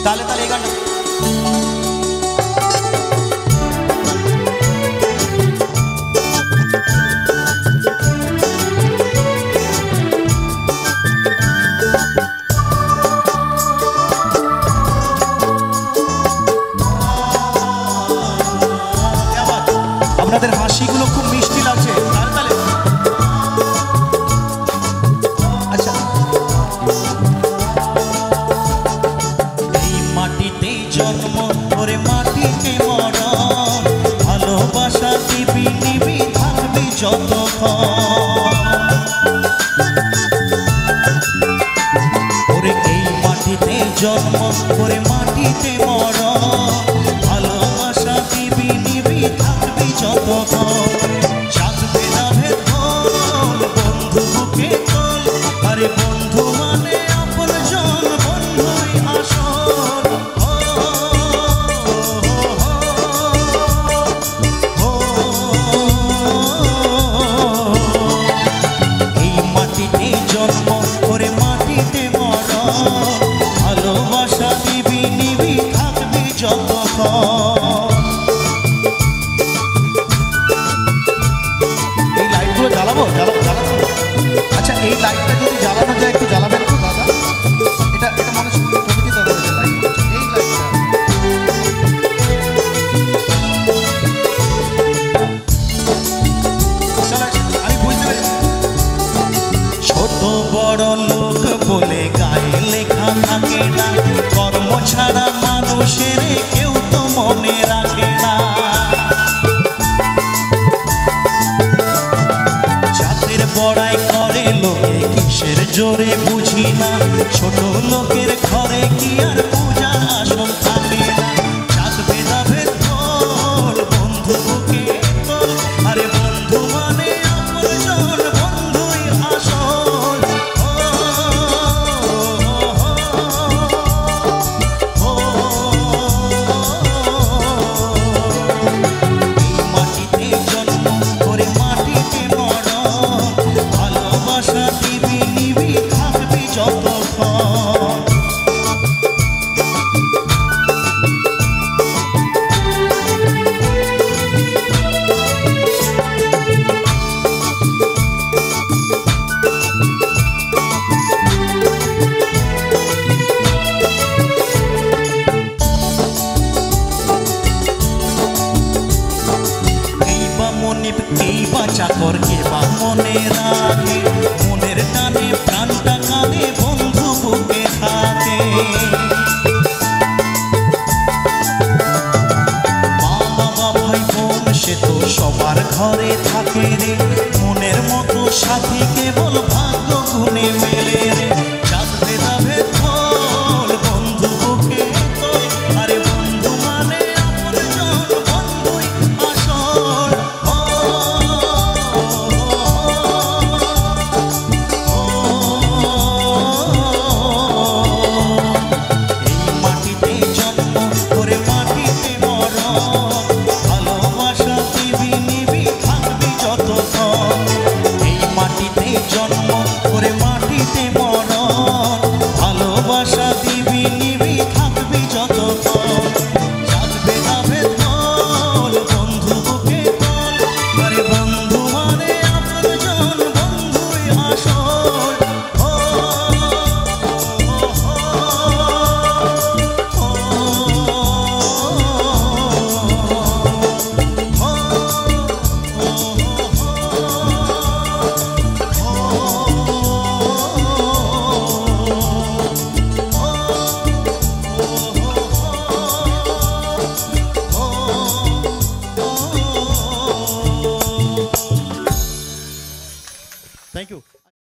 তালে তালে এই গানটা আপনাদের হাসিগুলো খুব মিষ্টি লাগছে। তালে তালে আচ্ছা এই মাটিতে জন্ম করে মাটিতে মরণ, ভালোবাসা দিবি নিবি থাকবি যতক্ষণ। ওরে এই মাটিতে জন্ম করে মাটিতে মরণ, ভালোবাসা দিবি নিবি থাকবি যতক্ষণ। জাগবে না ভেতর বন্ধু বুকে তোল, আরে বন্ধু মানে আপনজন, বন্ধুই আসল। এই মাটিতে জন্ম করে মাটিতে মরণ, ভালোবাসা দিবি নিবি থাকবি যতক্ষণ। এই লাইটগুলো জ্বালাবো জ্বালাবো জ্বালাবো। আচ্ছা এই লাইটটা যদি জ্বালানো যায় একটু জ্বালাবেন তো দাদা। এটা এটা মনে হচ্ছে প্রকৃতি দাদা লাইট, এই লাইটটা আমি বুঝতে পেরেছি। ছোট বড় লোক বলে গায়ে লেখা থাকে না, কর্ম ছাড়া মানুষের কেউ তো মনে রাখে না। জাতের বড়াই করে লোকে কিসের জোরে বুঝি না, ছোট লোকের ঘরে কি আর পূজার আসন থাকে না। জাত ভেদাভেদ তোল বন্ধু বুকে তোল, আরে বন্ধু মানে আপনজন, বন্ধুই আসল। এই মাটিতে জন্ম করে মাটিতে মরণ, ভালোবাসা দিবি নিবি থাকবি যতক্ষণ। এই বা মনিব কে বা চাকর কে বা মনে রাখে, মনের টানে প্রাণটা কাঁদে বন্ধু বুকে থাকে। মা বাবা ভাই বোন সে তো সবার ঘরে থাকে রে, মনের মতো সাথীকে